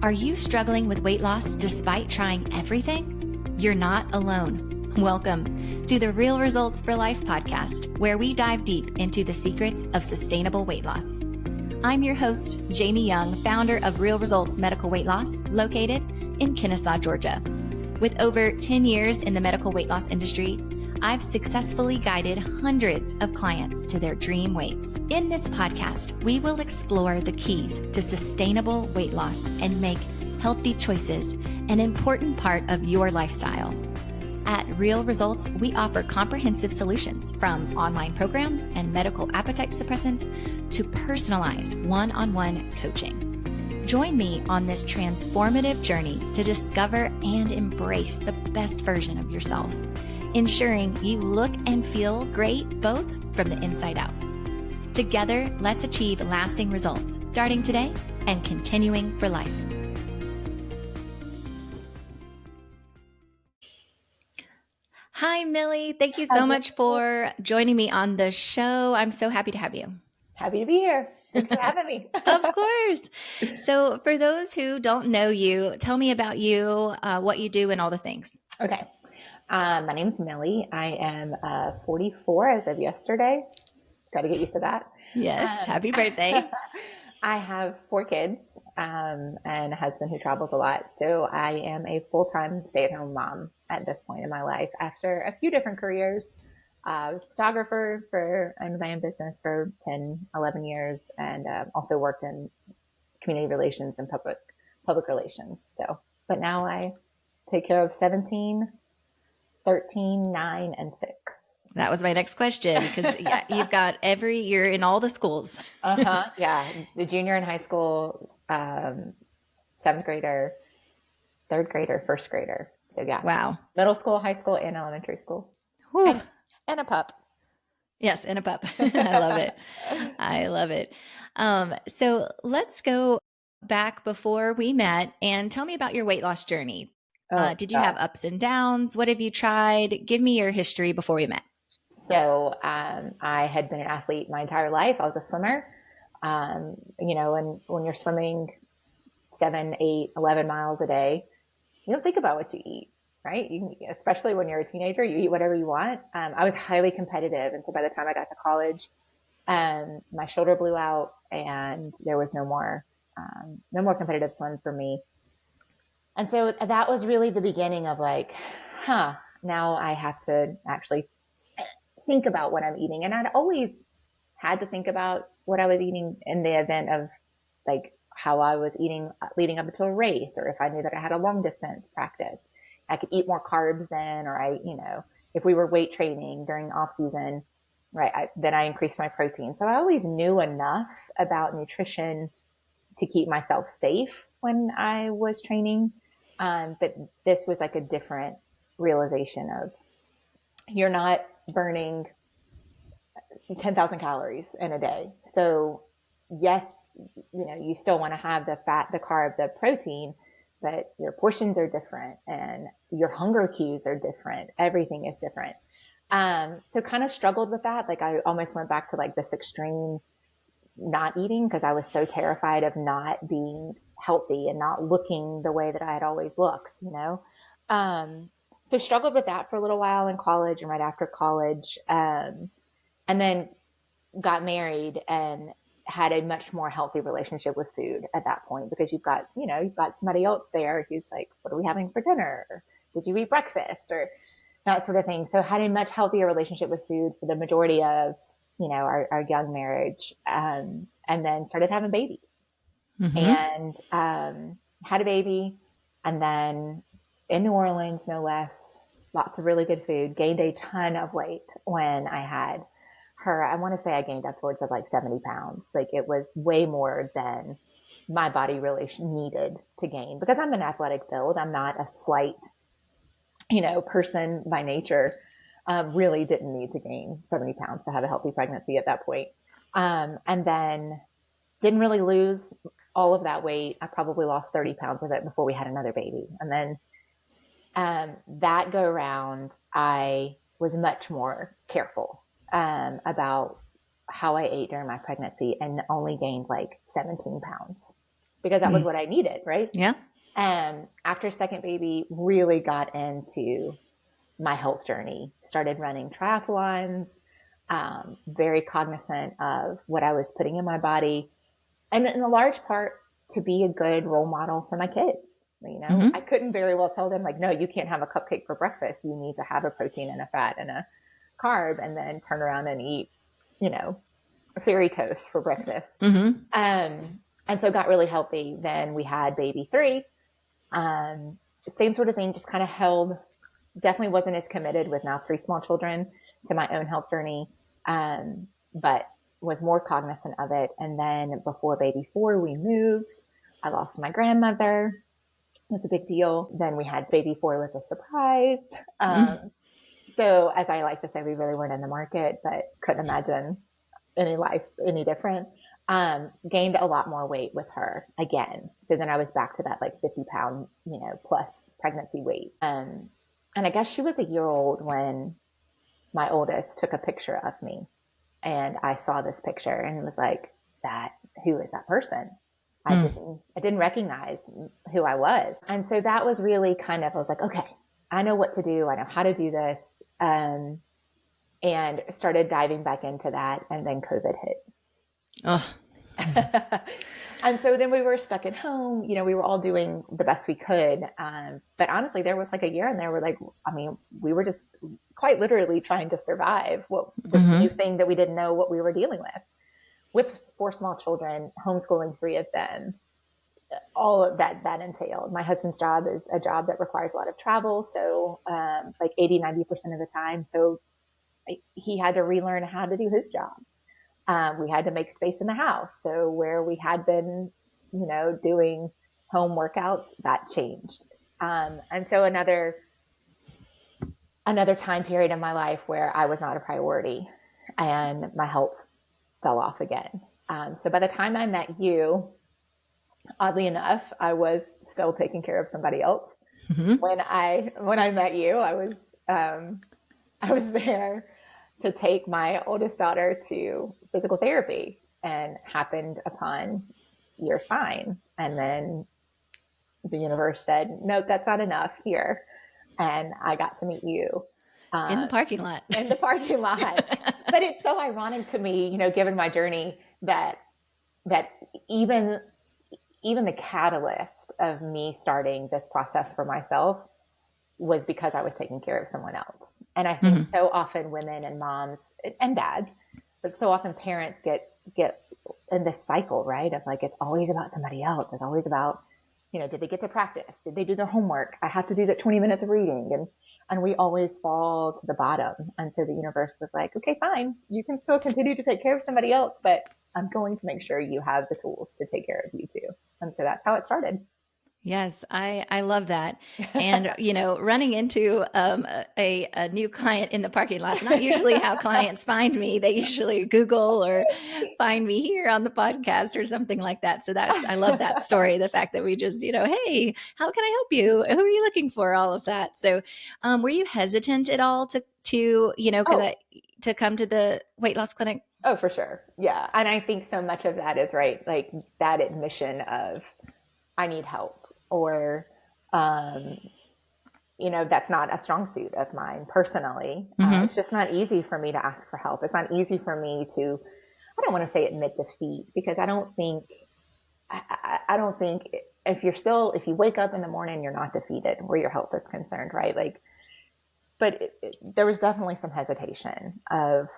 Are you struggling with weight loss despite trying everything? You're not alone. Welcome to the Real Results for Life podcast, where we dive deep into the secrets of sustainable weight loss. I'm your host, Jamie Young, founder of Real Results Medical Weight Loss, located in Kennesaw, Georgia. With over 10 years in the medical weight loss industry, I've successfully guided hundreds of clients to their dream weights. In this podcast, we will explore the keys to sustainable weight loss and make healthy choices an important part of your lifestyle. At Real Results, we offer comprehensive solutions from online programs and medical appetite suppressants to personalized one-on-one coaching. Join me on this transformative journey to discover and embrace the best version of yourself, ensuring you look and feel great both from the inside out. Together, let's achieve lasting results, starting today and continuing for life. Hi, Millie. Thank you so much for joining me on the show. I'm so happy to have you. Happy to be here. Thanks for having me. Of course. So for those who don't know you, tell me about you, what you do, and all the things. Okay. My name's Millie. I am 44 as of yesterday. Got to get used to that. Yes. Happy birthday. I have 4 kids and a husband who travels a lot. So I am a full-time stay-at-home mom at this point in my life after a few different careers. I was a photographer in my own business for 10, 11 years and also worked in community relations and public relations. But now I take care of 17, 13, 9, and 6. That was my next question because you're in all the schools. Yeah. The junior in high school, 7th grader, 3rd grader, 1st grader. So yeah. Wow. Middle school, high school, and elementary school. And a pup. Yes. And a pup. I love it. I love it. So let's go back before we met and tell me about your weight loss journey. Did you have ups and downs? What have you tried? Give me your history before we met. So I had been an athlete my entire life. I was a swimmer. And when you're swimming 7, 8, 11 miles a day, you don't think about what you eat, right? Especially when you're a teenager, you eat whatever you want. I was highly competitive. And so by the time I got to college, my shoulder blew out and there was no more competitive swim for me. And so that was really the beginning of now I have to actually think about what I'm eating. And I'd always had to think about what I was eating in the event of how I was eating leading up to a race, or if I knew that I had a long distance practice, I could eat more carbs then, or if we were weight training during off season, right, then I increased my protein. So I always knew enough about nutrition to keep myself safe when I was training. But this was like a different realization of you're not burning 10,000 calories in a day. So yes, you still want to have the fat, the carb, the protein, but your portions are different and your hunger cues are different. Everything is different. So kind of struggled with that. I almost went back to this extreme not eating because I was so terrified of not being healthy and not looking the way that I had always looked, So struggled with that for a little while in college and right after college. And then got married and had a much more healthy relationship with food at that point because you've got somebody else there who's like, what are we having for dinner? Or, did you eat breakfast? Or that sort of thing. So had a much healthier relationship with food for the majority of, our young marriage. And then started having babies and, had a baby. And then in New Orleans, no less, lots of really good food, gained a ton of weight when I had her. I want to say I gained upwards of 70 pounds. It was way more than my body really needed to gain because I'm an athletic build. I'm not a slight, person by nature. Really didn't need to gain 70 pounds to have a healthy pregnancy at that point. And then didn't really lose all of that weight. I probably lost 30 pounds of it before we had another baby. And then that go around, I was much more careful about how I ate during my pregnancy and only gained 17 pounds. because that was what I needed. Right. Yeah. After second baby, really got into my health journey, started running triathlons, very cognizant of what I was putting in my body. And in a large part to be a good role model for my kids. You know, I couldn't very well tell them like, no, you can't have a cupcake for breakfast. You need to have a protein and a fat and a carb and then turn around and eat, you know, fairy toast for breakfast. And so got really healthy. Then we had baby 3. Same sort of thing, just kind of held, definitely wasn't as committed with now 3 small children to my own health journey. But was more cognizant of it. And then before baby 4, we moved. I lost my grandmother. That's a big deal. Then we had baby 4 was a surprise. So as I like to say, we really weren't in the market, but couldn't imagine any life any different. Gained a lot more weight with her again. So then I was back to that like 50-pound, you know, plus pregnancy weight. And I guess she was a year old when my oldest took a picture of me. And I saw this picture and was like, who is that person? I didn't recognize who I was. And so that was really kind of, I was like, okay, I know what to do. I know how to do this. And started diving back into that. And then COVID hit. Oh. And so then we were stuck at home. You know, we were all doing the best we could. But honestly, there was like a year in there where like, I mean, we were just quite literally trying to survive this new thing that we didn't know what we were dealing with 4 small children, homeschooling 3 of them, all of that entailed. My husband's job is a job that requires a lot of travel. So, like 80-90% of the time. So he had to relearn how to do his job. We had to make space in the house. So where we had been, you know, doing home workouts, that changed. And so another time period in my life where I was not a priority and my health fell off again. So by the time I met you, oddly enough, I was still taking care of somebody else. When I met you, I was there to take my oldest daughter to physical therapy and happened upon your sign. And then the universe said, nope, that's not enough here. And I got to meet you. In the parking lot. But it's so ironic to me, you know, given my journey that even the catalyst of me starting this process for myself was because I was taking care of someone else. And I think so often women and moms and dads, but so often parents get in this cycle, right? Of like, it's always about somebody else. It's always about, you know, did they get to practice? Did they do their homework? I have to do that 20 minutes of reading. And we always fall to the bottom. And so the universe was like, okay, fine. You can still continue to take care of somebody else, but I'm going to make sure you have the tools to take care of you too. And so that's how it started. Yes, I love that. And, you know, running into a new client in the parking lot is not usually how clients find me. They usually Google or find me here on the podcast or something like that. So I love that story. The fact that we just, you know, hey, how can I help you? Who are you looking for? All of that. So were you hesitant at all to you know, to come to the weight loss clinic? Oh, for sure. Yeah. And I think so much of that is right. Like that admission of I need help. Or, you know, that's not a strong suit of mine personally. It's just not easy for me to ask for help. It's not easy for me to, I don't want to say admit defeat because I don't think if you wake up in the morning, you're not defeated where your health is concerned, right? Like, but there was definitely some hesitation of,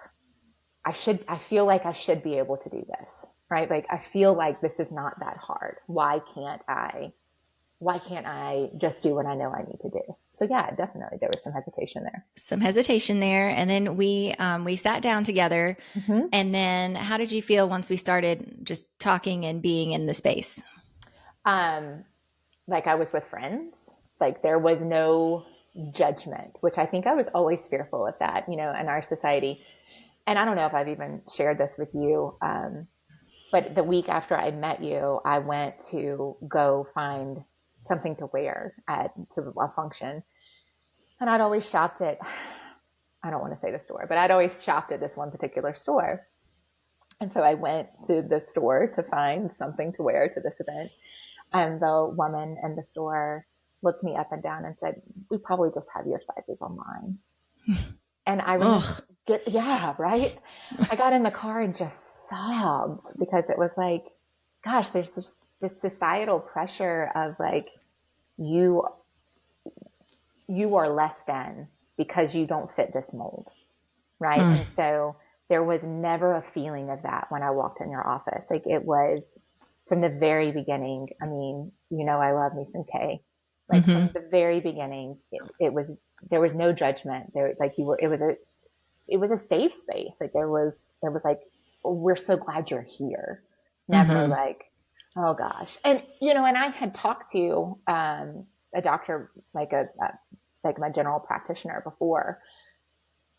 I feel like I should be able to do this, right? Like, I feel like this is not that hard. Why can't I just do what I know I need to do? So yeah, definitely there was some hesitation there. And then we sat down together. And then how did you feel once we started just talking and being in the space? Like I was with friends, like there was no judgment, which I think I was always fearful of that, you know, in our society. And I don't know if I've even shared this with you. But the week after I met you, I went to go find something to wear to a function. And I'd always shopped at, I don't want to say the store, but I'd always shopped at this one particular store. And so I went to the store to find something to wear to this event. And the woman in the store looked me up and down and said, "We probably just have your sizes online." And I remember, Ugh. yeah, right. I got in the car and just sobbed because it was like, gosh, there's just this societal pressure of like, you, you are less than because you don't fit this mold. Right. Mm. And so there was never a feeling of that when I walked in your office. Like it was from the very beginning. I mean, I love me some Kay. Like Mm-hmm. from the very beginning, it was, there was no judgment there. Like it was a safe space. Like there was like, "Oh, we're so glad you're here." Never Mm-hmm. like, "Oh gosh." And, and I had talked to, a doctor, like my general practitioner before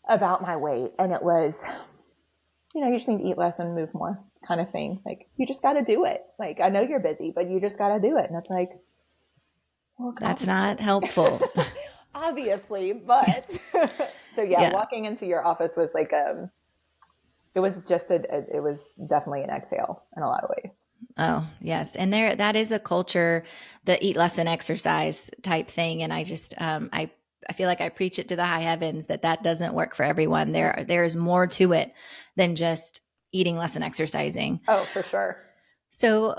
about my weight. And it was, you just need to eat less and move more kind of thing. Like, you just got to do it. Like, I know you're busy, but you just got to do it. And it's like, well, That's not helpful. obviously, but so yeah, Yeah. walking into your office was like, it was just it was definitely an exhale in a lot of ways. Oh, yes. And that is a culture, the eat less and exercise type thing. And I feel like I preach it to the high heavens that doesn't work for everyone. There's more to it than just eating less and exercising. Oh, for sure. So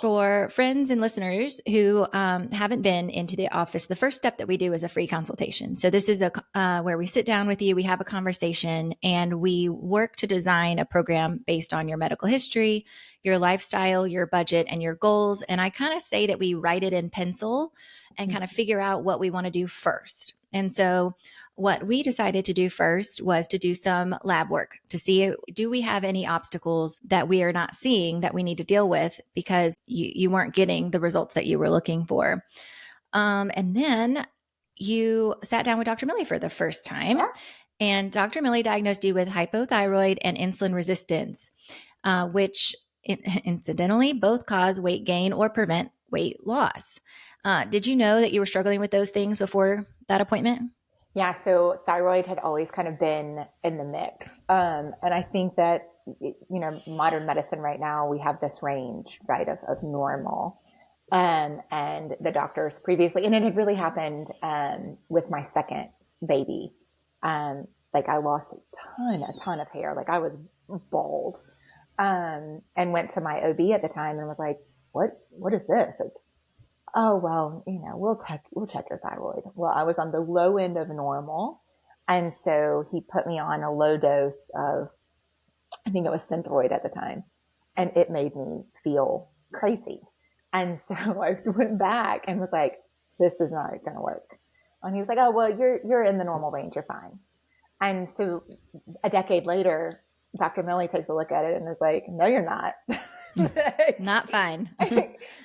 for friends and listeners who haven't been into the office, the first step that we do is a free consultation. So this is where we sit down with you, we have a conversation, and we work to design a program based on your medical history, your lifestyle, your budget, and your goals. And I kind of say that we write it in pencil and kind of figure out what we want to do first. And so what we decided to do first was to do some lab work to see, do we have any obstacles that we are not seeing that we need to deal with because you weren't getting the results that you were looking for. And then you sat down with Dr. Millie for the first time. Yeah. And Dr. Millie diagnosed you with hypothyroid and insulin resistance, which incidentally both cause weight gain or prevent weight loss. Did you know that you were struggling with those things before that appointment? Yeah, so thyroid had always kind of been in the mix. And I think that, modern medicine right now, we have this range, right, of normal. And the doctors previously, and it had really happened, with my second baby. Like I lost a ton of hair. Like I was bald. And went to my OB at the time and was like, what is this? Like, "Oh, well, we'll check your thyroid." Well, I was on the low end of normal. And so he put me on a low dose of, I think it was Synthroid at the time. And it made me feel crazy. And so I went back and was like, "This is not going to work." And he was like, "Oh, well, you're in the normal range. You're fine." And so a decade later, Dr. Millie takes a look at it and is like, "No, you're not." Not fine.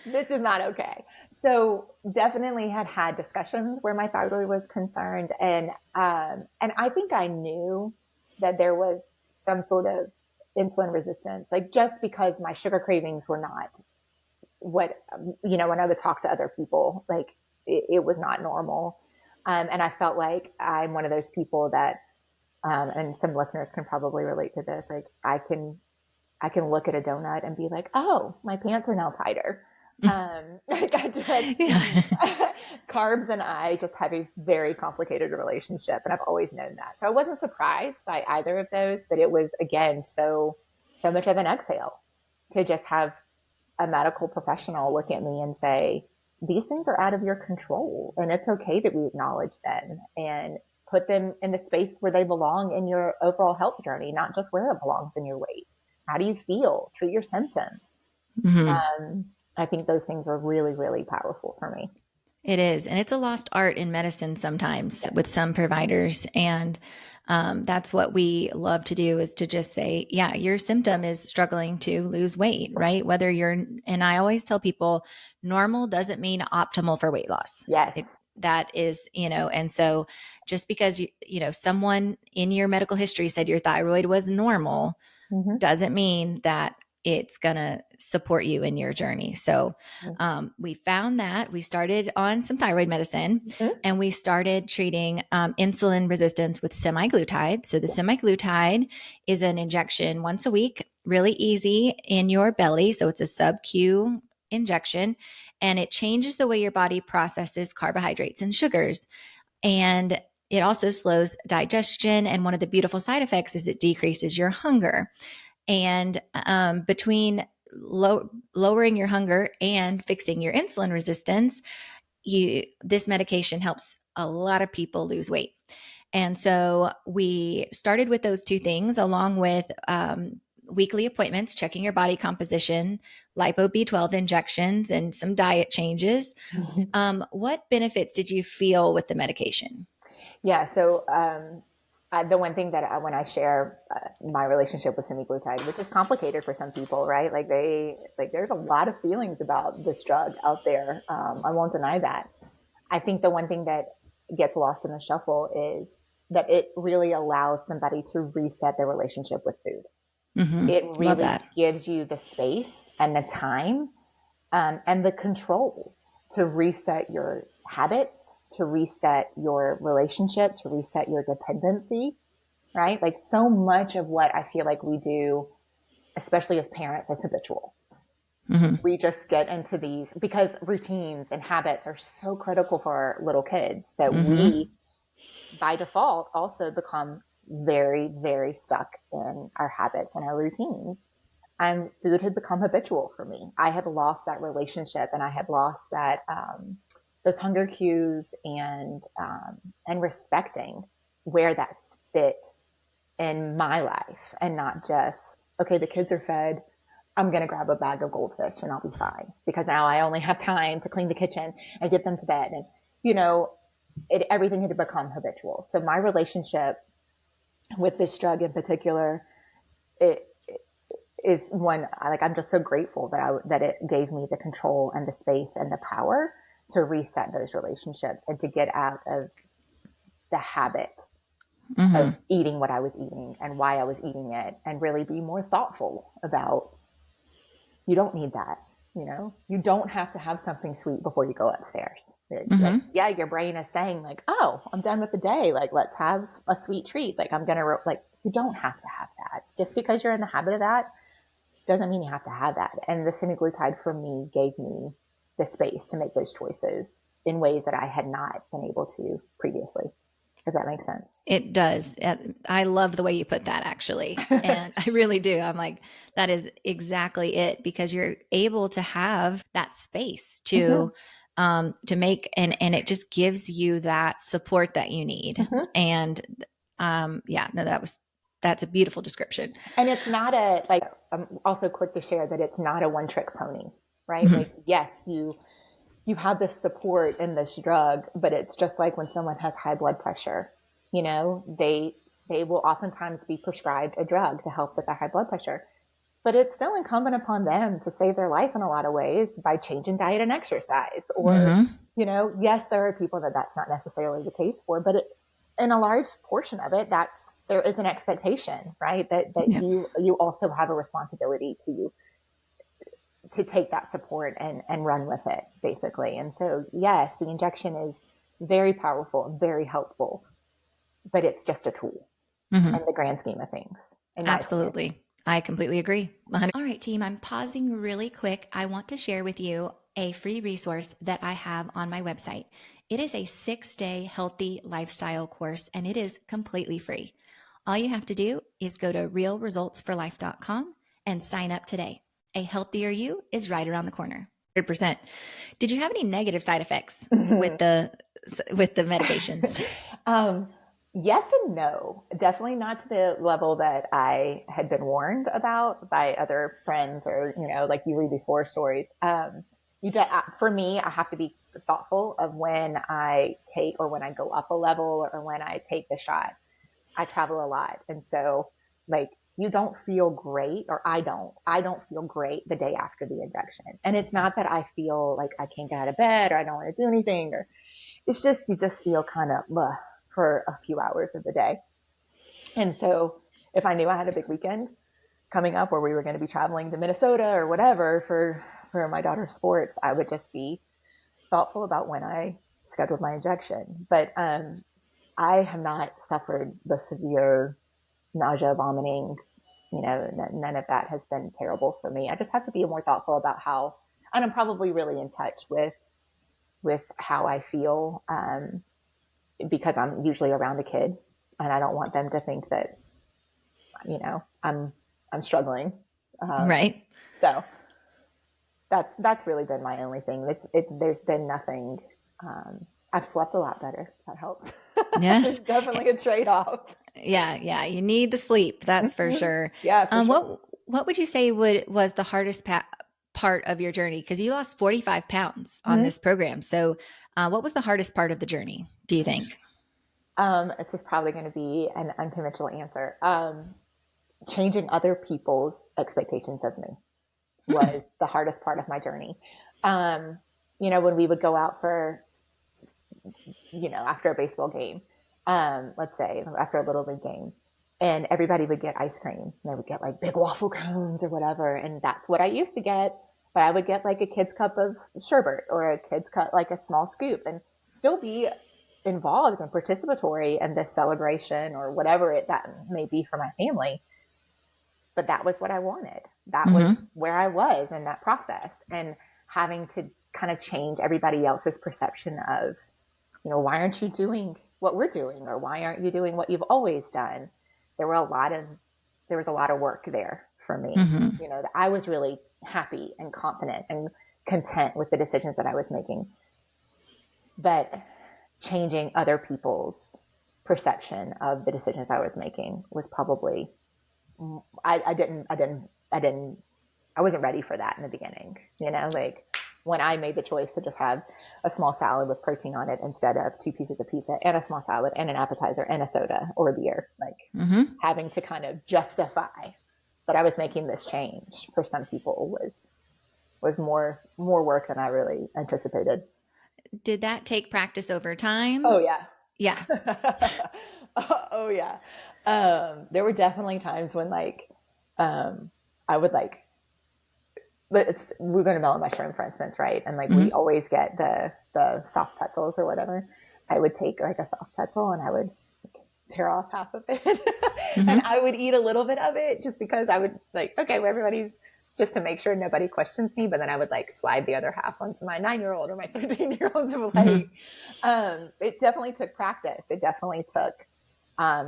This is not okay. So definitely had discussions where my thyroid was concerned. And I think I knew that there was some sort of insulin resistance, like just because my sugar cravings were not what, when I would talk to other people, like it was not normal. And I felt like I'm one of those people that, and some listeners can probably relate to this. Like I can look at a donut and be like, "Oh, my pants are now tighter." Like I just, Yeah. carbs and I just have a very complicated relationship, and I've always known that. So I wasn't surprised by either of those, but it was again so much of an exhale to just have a medical professional look at me and say, "These things are out of your control, and it's okay that we acknowledge them and put them in the space where they belong in your overall health journey, not just where it belongs in your weight. How do you feel? Treat your symptoms." Mm-hmm. I think those things are really, really powerful for me. It is. And it's a lost art in medicine sometimes Yes. with some providers. And that's what we love to do is to just say, yeah, your symptom is struggling to lose weight, right? Whether and I always tell people normal doesn't mean optimal for weight loss. Yes. That is, and so just because, someone in your medical history said your thyroid was normal Mm-hmm. doesn't mean that it's going to support you in your journey. So we found that we started on some thyroid medicine Mm-hmm. and we started treating insulin resistance with semaglutide. So the semaglutide is an injection once a week really easy in your belly. So it's a sub-Q injection, and it changes the way your body processes carbohydrates and sugars. And it also slows digestion. And one of the beautiful side effects is it decreases your hunger. And between lowering your hunger and fixing your insulin resistance, this medication helps a lot of people lose weight. And so we started with those two things, along with weekly appointments, checking your body composition, lipo B12 injections, and some diet changes. What benefits did you feel with the medication? Yeah. So, the one thing that when I share my relationship with semaglutide, which is complicated for some people, right? There's a lot of feelings about this drug out there. I won't deny that. I think the one thing that gets lost in the shuffle is that it really allows somebody to reset their relationship with food. Mm-hmm. It Love really that. gives you the space and the time, and the control to reset your habits, to reset your relationship, to reset your dependency, right? Like so much of what I feel like we do, especially as parents, is habitual. Mm-hmm. We just get into these because routines and habits are so critical for our little kids that Mm-hmm. we, by default, also become very, very stuck in our habits and our routines. And food had become habitual for me. I had lost that relationship, and I had lost that, those hunger cues, and respecting where that fit in my life, and not just, okay, the kids are fed, I'm going to grab a bag of goldfish and I'll be fine, because now I only have time to clean the kitchen and get them to bed. And, everything had become habitual. So my relationship with this drug in particular, it is one, like, I'm just so grateful that it gave me the control and the space and the power to reset those relationships and to get out of the habit Mm-hmm. of eating what I was eating and why I was eating it, and really be more thoughtful about, you don't need that. You don't have to have something sweet before you go upstairs. Like, Mm-hmm. yeah, your brain is saying like, oh, I'm done with the day. Like, let's have a sweet treat. Like, you don't have to have that. Just because you're in the habit of that doesn't mean you have to have that. And the semaglutide for me gave me the space to make those choices in ways that I had not been able to previously. Does that make sense? It does. I love the way you put that, actually. And I really do. I'm like, that is exactly it, because you're able to have that space Mm-hmm. to make, and it just gives you that support that you need. Mm-hmm. And yeah, no, that's a beautiful description. And it's not I'm also quick to share that it's not a one trick pony, right? Mm-hmm. Like, yes, you have this support in this drug, but it's just like when someone has high blood pressure, they will oftentimes be prescribed a drug to help with the high blood pressure. But it's still incumbent upon them to save their life in a lot of ways by changing diet and exercise. Or, Mm-hmm. yes, there are people that that's not necessarily the case for, but in a large portion of it, there is an expectation, right? That Yeah. you also have a responsibility to take that support and run with it, basically. And so, yes, the injection is very powerful and very helpful, but it's just a tool Mm-hmm. in the grand scheme of things, in my opinion. Absolutely. I completely agree. 100. All right, team, I'm pausing really quick. I want to share with you a free resource that I have on my website. It is a 6-day healthy lifestyle course, and it is completely free. All you have to do is go to realresultsforlife.com and sign up today. A healthier you is right around the corner. 100%. Did you have any negative side effects with the medications? um, yes and no. Definitely not to the level that I had been warned about by other friends, or, like, you read these horror stories. For me, I have to be thoughtful of when I take, or when I go up a level, or when I take the shot. I travel a lot. And so, like, you don't feel great, or I don't feel great the day after the injection. And it's not that I feel like I can't get out of bed, or I don't want to do anything, or it's just, you just feel kind of for a few hours of the day. And so if I knew I had a big weekend coming up where we were going to be traveling to Minnesota or whatever for my daughter's sports, I would just be thoughtful about when I scheduled my injection. But, I have not suffered the severe nausea, vomiting, none of that has been terrible for me. I just have to be more thoughtful about how, and I'm probably really in touch with how I feel, because I'm usually around a kid and I don't want them to think that, I'm struggling. Right. So that's really been my only thing. There's been nothing. I've slept a lot better. That helps. Yes. There's definitely a trade-off. Yeah. Yeah. You need the sleep. That's for sure. Yeah, for sure. What would you say was the hardest part of your journey? Because you lost 45 pounds on this program. So what was the hardest part of the journey, do you think? This is probably going to be an unconventional answer. Changing other people's expectations of me was the hardest part of my journey. When we would go out for, after a baseball game, let's say after a little league game, and everybody would get ice cream. They would get like big waffle cones or whatever. And that's what I used to get. But I would get like a kid's cup of sherbet or a kid's cup, like a small scoop, and still be involved and participatory in this celebration or whatever that may be for my family. But that was what I wanted. That was where I was in that process, and having to kind of change everybody else's perception of, why aren't you doing what we're doing, or why aren't you doing what you've always done? There was a lot of work there for me. That I was really happy and confident and content with the decisions that I was making, but changing other people's perception of the decisions I was making was probably, I wasn't ready for that in the beginning. Like when I made the choice to just have a small salad with protein on it instead of 2 pieces of pizza and a small salad and an appetizer and a soda or a beer, like having to kind of justify that I was making this change for some people was more work than I really anticipated. Did that take practice over time? Oh yeah. Yeah. Oh yeah. There were definitely times when I would we're going to melon mushroom, for instance, right? And we always get the soft pretzels or whatever. I would take like a soft pretzel and I would tear off half of it and I would eat a little bit of it just because I would okay, well, everybody's, just to make sure nobody questions me. But then I would slide the other half onto my 9-year-old or my 13-year-old plate. It definitely took practice. It definitely took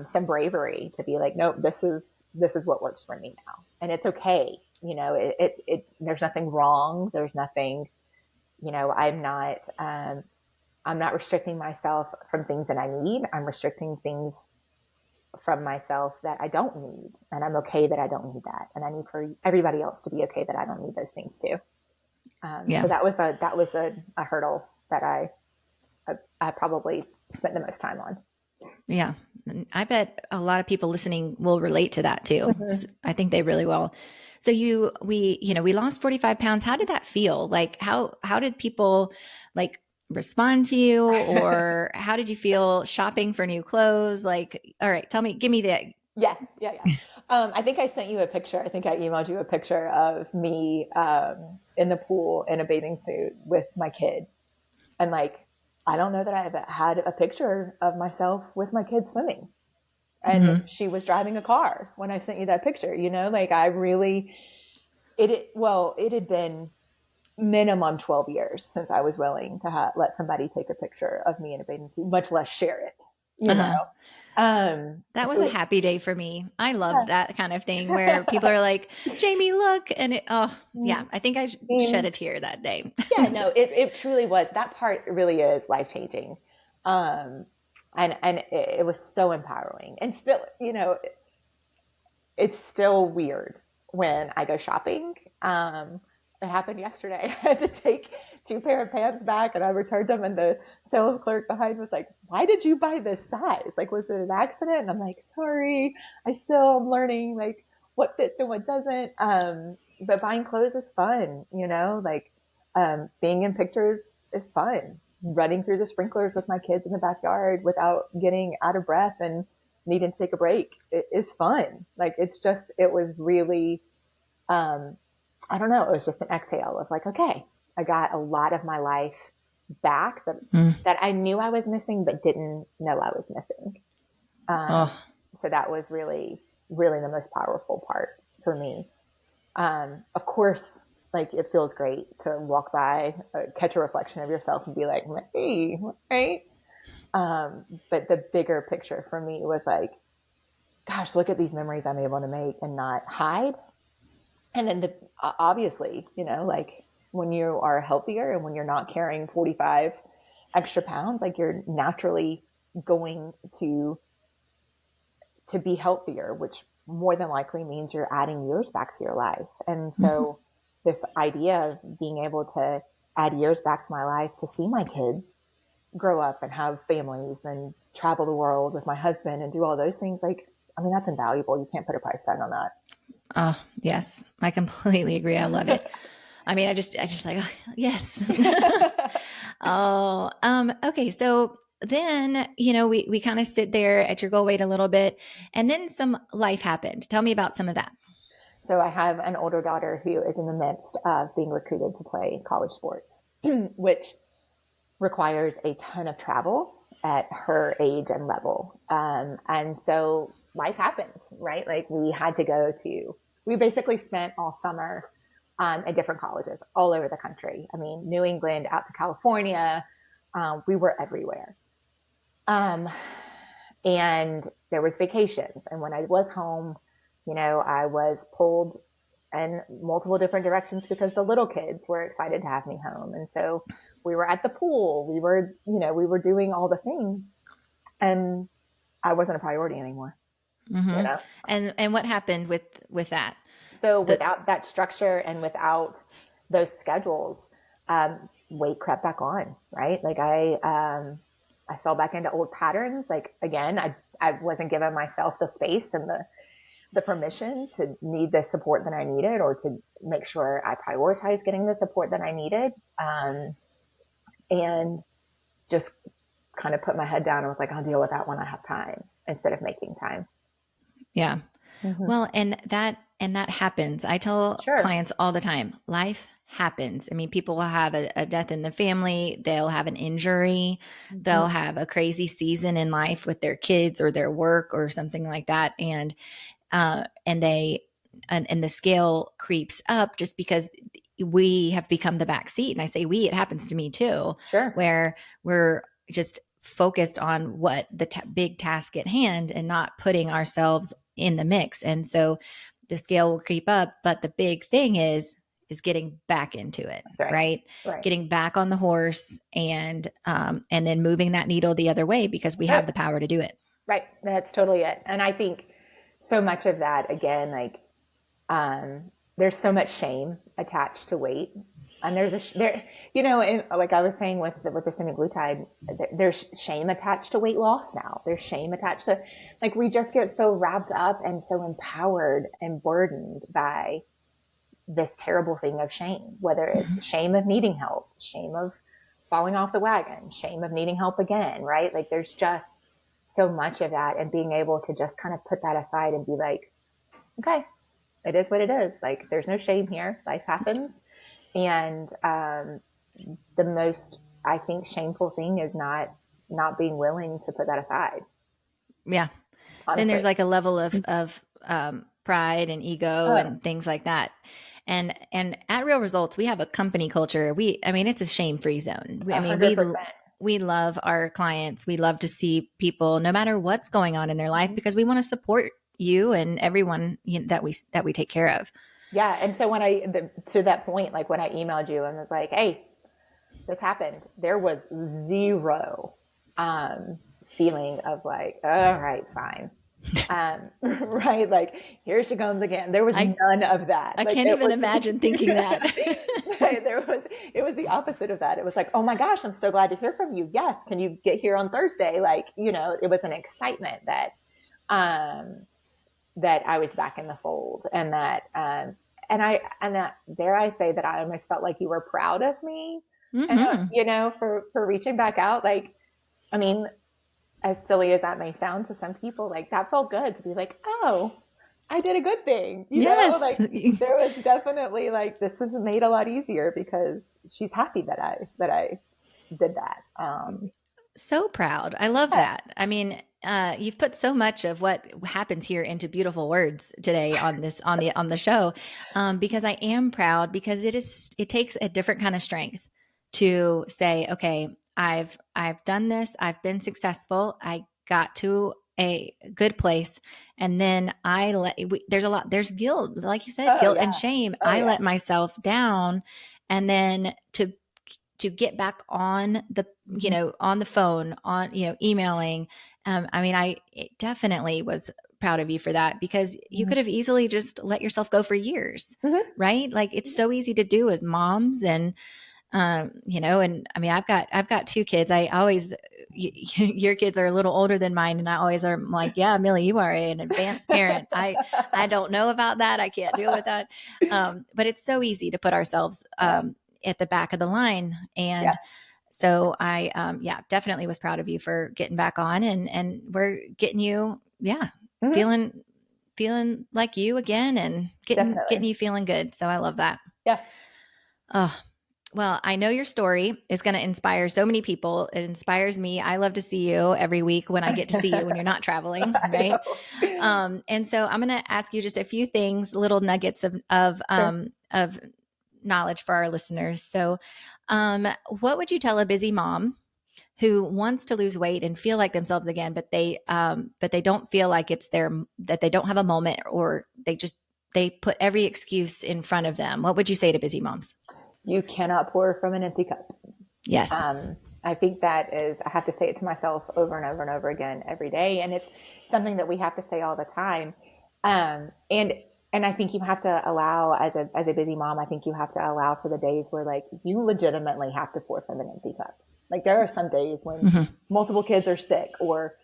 some bravery to be like, nope, this is what works for me now. And it's okay. There's nothing wrong. There's nothing, I'm not restricting myself from things that I need. I'm restricting things from myself that I don't need. And I'm okay that I don't need that. And I need for everybody else to be okay that I don't need those things too. So that was a hurdle that I probably spent the most time on. Yeah. I bet a lot of people listening will relate to that too. I think they really will. So we lost 45 pounds. How did that feel? How did people respond to you, or how did you feel shopping for new clothes? All right, give me that. Yeah. I think I sent you a picture. I think I emailed you a picture of me, in the pool in a bathing suit with my kids. And I don't know that I've had a picture of myself with my kids swimming. And she was driving a car when I sent you that picture, I really, it had been minimum 12 years since I was willing to let somebody take a picture of me in a bathing suit, much less share it, That was a happy day for me. I love that kind of thing where people are like, Jamie, look. And I think I shed a tear that day. Yeah, no, it truly was. That part really is life-changing. And it was so empowering, and still, it's still weird when I go shopping. It happened yesterday. I had to take 2 pair of pants back and I returned them, and the sales clerk behind was like, why did you buy this size? Was it an accident? And I'm like, sorry, I still am learning what fits and what doesn't. But buying clothes is fun, being in pictures is fun. Running through the sprinklers with my kids in the backyard without getting out of breath and needing to take a break, it is fun. It was really, I don't know. It was just an exhale of okay, I got a lot of my life back that I knew I was missing, but didn't know I was missing. So that was really, really the most powerful part for me. Of course, like it feels great to walk by, catch a reflection of yourself and be like, hey, right? But the bigger picture for me was like, gosh, look at these memories I'm able to make and not hide. And then obviously, like when you are healthier and when you're not carrying 45 extra pounds, like you're naturally going to be healthier, which more than likely means you're adding years back to your life. And so this idea of being able to add years back to my life to see my kids grow up and have families and travel the world with my husband and do all those things, like, I mean, that's invaluable. You can't put a price tag on that. Oh, yes. I completely agree. I love it. I mean, I just like, oh, yes. Okay. So then, we kind of sit there at your goal weight a little bit, and then some life happened. Tell me about some of that. So I have an older daughter who is in the midst of being recruited to play college sports, which requires a ton of travel at her age and level. And so life happened, right? Like we basically spent all summer at different colleges all over the country. I mean, New England out to California. We were everywhere. And there was vacations. And when I was home, I was pulled in multiple different directions because the little kids were excited to have me home. And so we were at the pool. We were doing all the things, and I wasn't a priority anymore. Mm-hmm. And what happened with that? So without that structure and without those schedules, weight crept back on, right? Like I fell back into old patterns. Like again, I wasn't giving myself the space and the permission to need the support that I needed, or to make sure I prioritized getting the support that I needed. And just kind of put my head down and was like, I'll deal with that when I have time, instead of making time. Yeah. Mm-hmm. Well, and that happens. I tell clients all the time, life happens. I mean, people will have a death in the family. They'll have an injury. Mm-hmm. They'll have a crazy season in life with their kids or their work or something like that. And the scale creeps up just because we have become the back seat. And I say it happens to me too, where we're just focused on what the big task at hand and not putting ourselves in the mix. And so the scale will creep up, but the big thing is getting back into it, right? Getting back on the horse and then moving that needle the other way, because we have the power to do it. Right. That's totally it. And I think so much of that, again, like, there's so much shame attached to weight. And and like I was saying with the semaglutide, there's shame attached to weight loss now. There's shame attached to, like, we just get so wrapped up and so empowered and burdened by this terrible thing of shame, whether it's shame of needing help, shame of falling off the wagon, shame of needing help again, right? Like there's just so much of that, and being able to just kind of put that aside and be like, okay, it is what it is. Like there's no shame here. Life happens. And the most, I think, shameful thing is not being willing to put that aside. Yeah. Honestly. Then there's like a level of pride and ego and things like that. And at Real Results, we have a company culture. It's a shame-free zone. 100%. We love our clients. We love to see people, no matter what's going on in their life, because we want to support you and everyone that we take care of. Yeah. And so to that point, like when I emailed you and was like, hey, this happened, there was zero feeling of like, all right, fine. Right. Like, here she comes again. There was none of that. I can't even imagine thinking that. It was the opposite of that. It was like, oh my gosh, I'm so glad to hear from you. Yes. Can you get here on Thursday? Like, it was an excitement that I was back in the fold, and that, dare I say that I almost felt like you were proud of me, and, for reaching back out. Like, I mean, as silly as that may sound to some people, like that felt good to be like, oh, I did a good thing. You know, like there was definitely like, this is made a lot easier because she's happy that I did that. So proud. I love that. I mean, you've put so much of what happens here into beautiful words today on the show, because I am proud, because it takes a different kind of strength to say, okay, I've done this, I've been successful, I got to a good place, and then there's guilt, like you said, Oh guilt and yeah. shame. Oh I yeah. let myself down, and then to get back on Mhm. on the phone, on, emailing. I mean, it definitely was proud of you for that, because you Mhm. could have easily just let yourself go for years, Mhm. right? Like, it's so easy to do as moms. And, and I mean, I've got two kids. I always, your kids are a little older than mine. And I always are like, yeah, Millie, you are an advanced parent. I don't know about that. I can't deal with that. But it's so easy to put ourselves, Yeah. at the back of the line. Yeah. And so I, definitely was proud of you for getting back on, and we're getting you, Mhm. feeling, like you again, and getting Definitely. you feeling good. So I love that. Yeah. Oh, well, I know your story is going to inspire so many people. It inspires me. I love to see you every week when I get to see you when you're not traveling, I right? know. And so I'm going to ask you just a few things, little nuggets Sure. of knowledge for our listeners. So, what would you tell a busy mom who wants to lose weight and feel like themselves again, but they don't feel like that they don't have a moment, or they put every excuse in front of them? What would you say to busy moms? You cannot pour from an empty cup. Yes. I think that is, I have to say it to myself over and over and over again every day. And it's something that we have to say all the time. And, and I think you have to allow, as a busy mom, I think you have to allow for the days where like you legitimately have to pour from an empty cup. Like there are some days when Mm-hmm. multiple kids are sick, or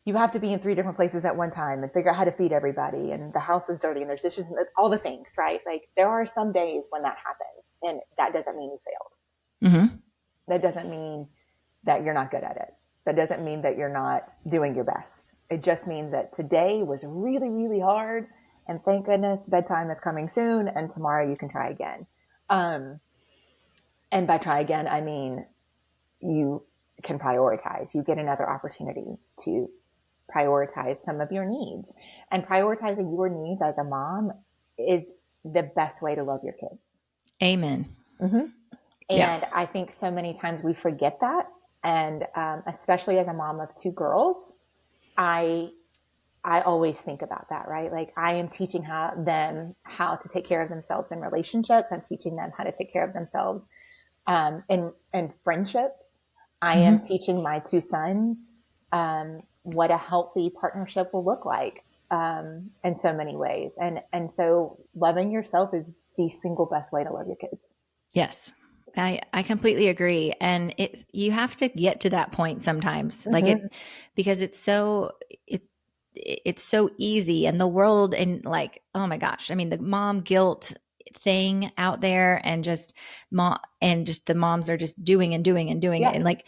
you have to be in 3 different places at one time and figure out how to feed everybody, and the house is dirty and there's dishes and all the things, right? Like there are some days when that happens, and that doesn't mean you failed. Mm-hmm. That doesn't mean that you're not good at it. That doesn't mean that you're not doing your best. It just means that today was really, really hard, and thank goodness bedtime is coming soon, and tomorrow you can try again. Um, and by try again, I mean you can prioritize. You get another opportunity to prioritize some of your needs. And prioritizing your needs as a mom is the best way to love your kids. Amen. Mm-hmm. Yeah. And I think so many times we forget that. And especially as a mom of 2 girls, I I always think about that, right? Like I am teaching them how to take care of themselves in relationships. I'm teaching them how to take care of themselves in friendships. I am Mm-hmm. teaching my 2 sons what a healthy partnership will look like in so many ways. And so loving yourself is the single best way to love your kids. Yes. I completely agree. And you have to get to that point sometimes, Mm-hmm. because it, it's so easy, and the world, and like, oh my gosh, I mean, the mom guilt thing out there, and just the moms are just doing and doing and doing it. Yeah. And like,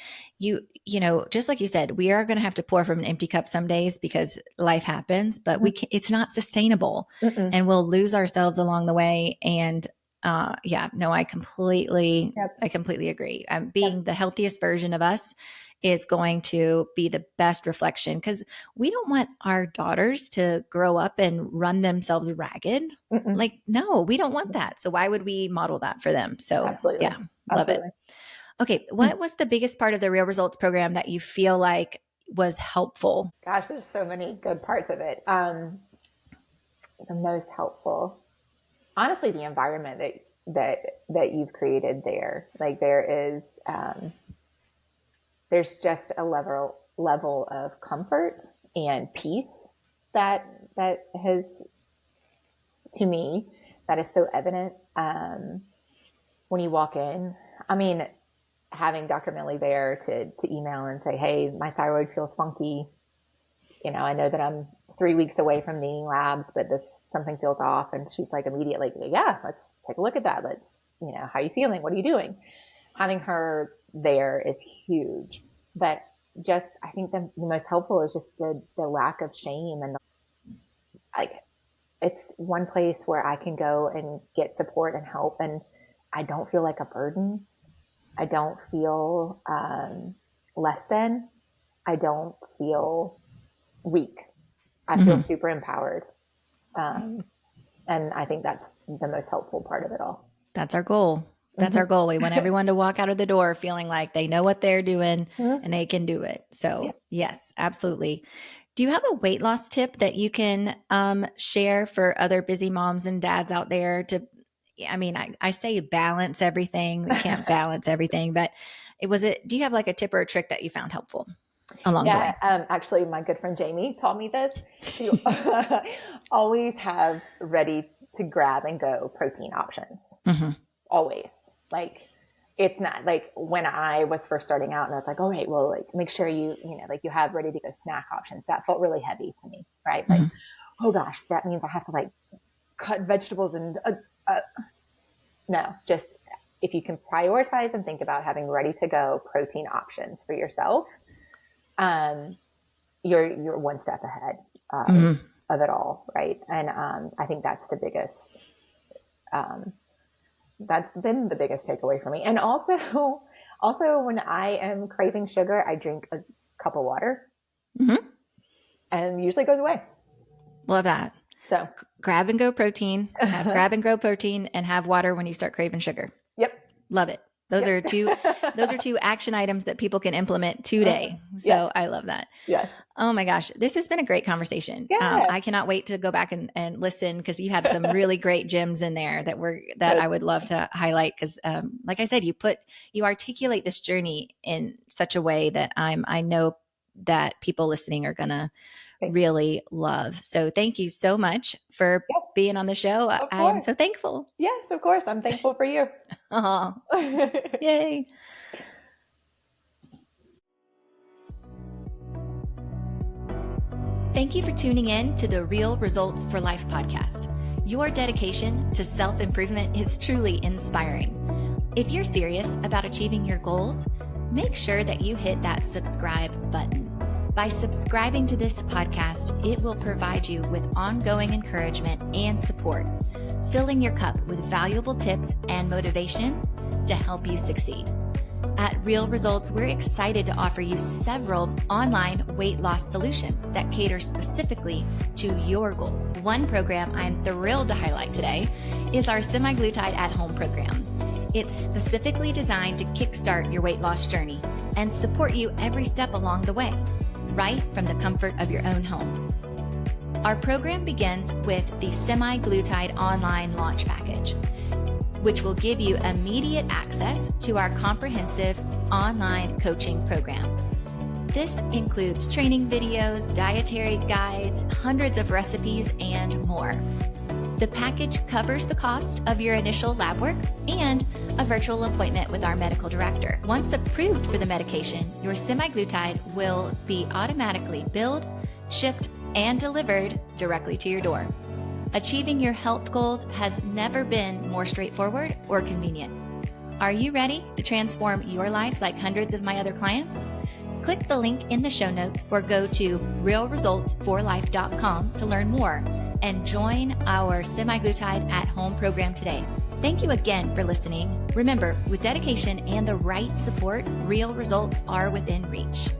just like you said, we are going to have to pour from an empty cup some days, because life happens, but Mm-hmm. it's not sustainable, Mm-mm. and we'll lose ourselves along the way. And yeah, no, Yep. I completely agree. Yep. Being the healthiest version of us is going to be the best reflection, because we don't want our daughters to grow up and run themselves ragged. Mm-mm. Like, no, we don't want that. So why would we model that for them? So Absolutely. yeah, love it. Absolutely. Okay. What was the biggest part of the Real Results program that you feel like was helpful? Gosh, there's so many good parts of it. The most helpful, honestly, the environment that you've created there. Like there's just a level of comfort and peace that has, to me, that is so evident when you walk in. I mean, having Dr. Millie there to email and say, hey, my thyroid feels funky. I know that I'm 3 weeks away from needing labs, but something feels off. And she's like immediately, yeah, let's take a look at that. How are you feeling? What are you doing? Having her there is huge. But just, I think the most helpful is just the lack of shame, and like, it's one place where I can go and get support and help. And I don't feel like a burden. I don't feel less than. I don't feel week. I feel super empowered. And I think that's the most helpful part of it all. That's our goal. That's our goal. We want everyone to walk out of the door feeling like they know what they're doing and they can do it. So yes, absolutely. Do you have a weight loss tip that you can share for other busy moms and dads out there I say balance everything. We can't balance everything, but do you have like a tip or a trick that you found helpful along the way? Actually, my good friend Jamie taught me this to always have ready to grab and go protein options. Always. Like, it's not like when I was first starting out and I was like, oh, wait, well, like, make sure you have ready to go snack options. That felt really heavy to me, right? Like, oh gosh, that means I have to like cut vegetables and, no, just if you can prioritize and think about having ready to go protein options for yourself, you're one step ahead, of it all. Right. And, I think that's the biggest, that's been the biggest takeaway for me. And also when I am craving sugar, I drink a cup of water and usually goes away. Love that. So grab and go protein, grab and go protein and have water when you start craving sugar. Yep. Love it. Those are two action items that people can implement today. So I love that. Yes. Oh my gosh. This has been a great conversation. Yeah. I cannot wait to go back and listen because you had some really great gems in there that I would love to highlight. Cause, like I said, you articulate this journey in such a way that I know that people listening are going to really love. So thank you so much for being on the show. I am so thankful. Yes, of course. I'm thankful for you. Oh, yay. Thank you for tuning in to the Real Results for Life podcast. Your dedication to self-improvement is truly inspiring. If you're serious about achieving your goals, make sure that you hit that subscribe button. By subscribing to this podcast, it will provide you with ongoing encouragement and support, filling your cup with valuable tips and motivation to help you succeed. At Real Results, we're excited to offer you several online weight loss solutions that cater specifically to your goals. One program I'm thrilled to highlight today is our semaglutide at-home program. It's specifically designed to kickstart your weight loss journey and support you every step along the way, right from the comfort of your own home. Our program begins with the semaglutide online launch package, which will give you immediate access to our comprehensive online coaching program. This includes training videos, dietary guides, hundreds of recipes, and more. The package covers the cost of your initial lab work and a virtual appointment with our medical director. Once approved for the medication, your semaglutide will be automatically billed, shipped, and delivered directly to your door. Achieving your health goals has never been more straightforward or convenient. Are you ready to transform your life like hundreds of my other clients? Click the link in the show notes or go to realresultsforlife.com to learn more and join our semaglutide at home program today. Thank you again for listening. Remember, with dedication and the right support, real results are within reach.